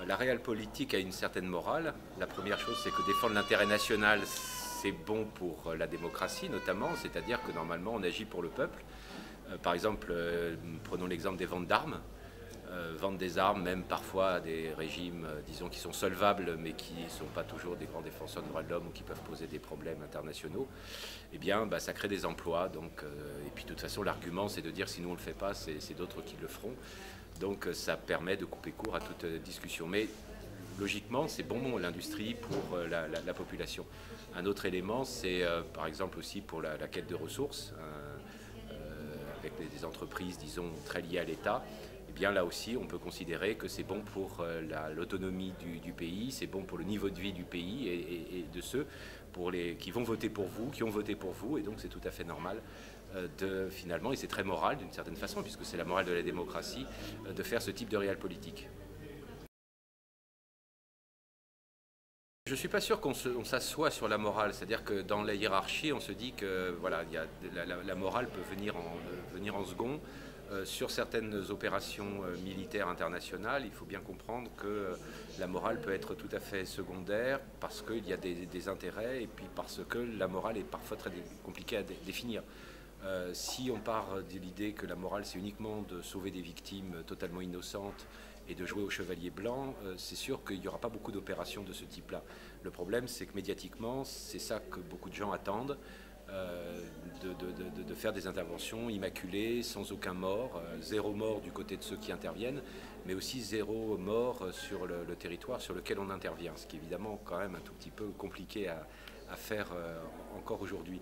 La réelle politique a une certaine morale. La première chose, c'est que défendre l'intérêt national, c'est bon pour la démocratie notamment, c'est-à-dire que normalement on agit pour le peuple. Par exemple, prenons l'exemple des ventes d'armes. Vendre des armes, même parfois à des régimes, disons, qui sont solvables, mais qui ne sont pas toujours des grands défenseurs des droits de l'homme ou qui peuvent poser des problèmes internationaux, eh bien, ça crée des emplois. Donc, et puis, de toute façon, l'argument, c'est de dire si nous, on ne le fait pas, c'est d'autres qui le feront. Donc, ça permet de couper court à toute discussion. Mais logiquement, c'est bon l'industrie pour la population. Un autre élément, c'est par exemple aussi pour la quête de ressources, avec des entreprises, disons, très liées à l'État. Eh bien là aussi, on peut considérer que c'est bon pour l'autonomie du pays, c'est bon pour le niveau de vie du pays et de ceux qui vont voter pour vous, qui ont voté pour vous, et donc c'est tout à fait normal finalement, et c'est très moral d'une certaine façon, puisque c'est la morale de la démocratie, de faire ce type de réel politique. Je ne suis pas sûr qu'on s'assoit sur la morale, c'est-à-dire que dans la hiérarchie, on se dit que voilà, la morale peut venir en second. Sur certaines opérations militaires internationales, il faut bien comprendre que la morale peut être tout à fait secondaire parce qu'il y a des intérêts et puis parce que la morale est parfois très compliquée à définir. Si on part de l'idée que la morale c'est uniquement de sauver des victimes totalement innocentes et de jouer au chevalier blanc, c'est sûr qu'il n'y aura pas beaucoup d'opérations de ce type-là. Le problème, c'est que médiatiquement, c'est ça que beaucoup de gens attendent, de faire des interventions immaculées, sans aucun mort, zéro mort du côté de ceux qui interviennent, mais aussi zéro mort sur le territoire sur lequel on intervient, ce qui est évidemment quand même un tout petit peu compliqué à faire encore aujourd'hui.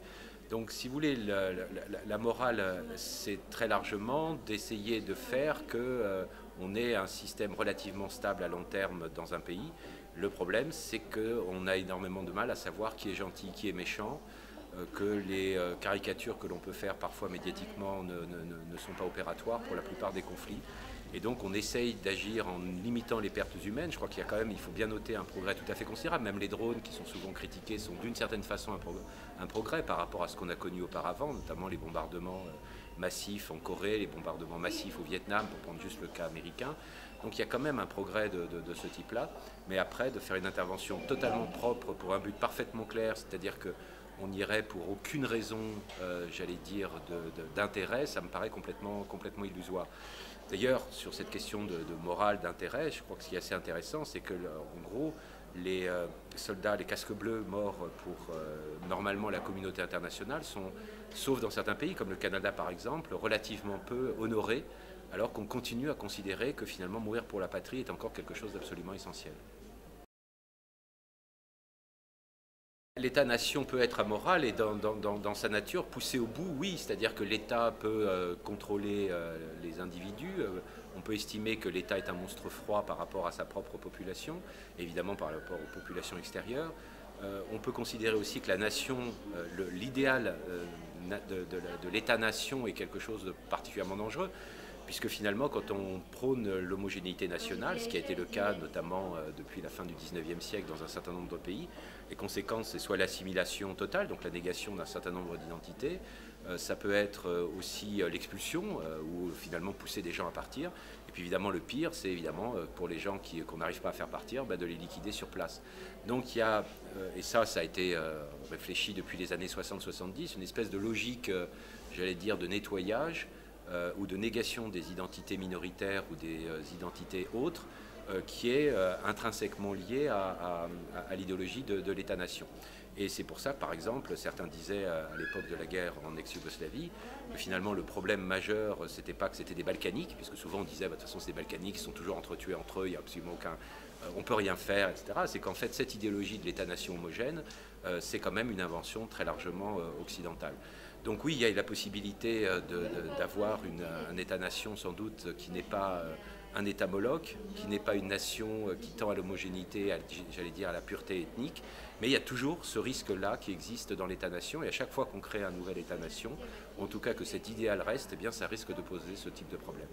Donc, si vous voulez, la morale, c'est très largement d'essayer de faire qu'on ait un système relativement stable à long terme dans un pays. Le problème, c'est qu'on a énormément de mal à savoir qui est gentil, qui est méchant, que les caricatures que l'on peut faire parfois médiatiquement ne sont pas opératoires pour la plupart des conflits. Et donc on essaye d'agir en limitant les pertes humaines. Je crois qu'il y a quand même, il faut bien noter un progrès tout à fait considérable. Même les drones qui sont souvent critiqués sont d'une certaine façon un progrès par rapport à ce qu'on a connu auparavant, notamment les bombardements massifs en Corée, les bombardements massifs au Vietnam, pour prendre juste le cas américain. Donc il y a quand même un progrès de ce type-là. Mais après, de faire une intervention totalement propre pour un but parfaitement clair, c'est-à-dire qu'on irait pour aucune raison, j'allais dire, d'intérêt, ça me paraît complètement illusoire. D'ailleurs, sur cette question de morale, d'intérêt, je crois que ce qui est assez intéressant, c'est que, en gros, les soldats, les casques bleus morts pour normalement la communauté internationale sont, sauf dans certains pays, comme le Canada par exemple, relativement peu honorés, alors qu'on continue à considérer que finalement mourir pour la patrie est encore quelque chose d'absolument essentiel. L'État-nation peut être amoral et dans sa nature poussé au bout, oui, c'est-à-dire que l'État peut contrôler les individus, on peut estimer que l'État est un monstre froid par rapport à sa propre population, évidemment par rapport aux populations extérieures. On peut considérer aussi que la nation, l'idéal de l'État-nation est quelque chose de particulièrement dangereux, puisque finalement, quand on prône l'homogénéité nationale, ce qui a été le cas notamment depuis la fin du XIXe siècle dans un certain nombre de pays, les conséquences, c'est soit l'assimilation totale, donc la négation d'un certain nombre d'identités, ça peut être aussi l'expulsion, ou finalement pousser des gens à partir, et puis évidemment le pire, c'est évidemment pour les gens qu'on n'arrive pas à faire partir, de les liquider sur place. Donc il y a, et ça a été réfléchi depuis les années 60-70, une espèce de logique, j'allais dire, de nettoyage, ou de négation des identités minoritaires ou des identités autres, qui est intrinsèquement liée à l'idéologie de l'État-nation. Et c'est pour ça, par exemple, certains disaient à l'époque de la guerre en ex-Yougoslavie que finalement le problème majeur, c'était pas que c'était des Balkaniques, puisque souvent on disait de toute façon c'est des Balkaniques, ils sont toujours entretués entre eux, il n'y a absolument aucun, on peut rien faire, etc. C'est qu'en fait cette idéologie de l'État-nation homogène, c'est quand même une invention très largement occidentale. Donc oui, il y a la possibilité d'avoir un État-nation sans doute qui n'est pas un État moloch, qui n'est pas une nation qui tend à l'homogénéité, j'allais dire à la pureté ethnique, mais il y a toujours ce risque-là qui existe dans l'État-nation, et à chaque fois qu'on crée un nouvel État-nation, en tout cas que cet idéal reste, eh bien ça risque de poser ce type de problème.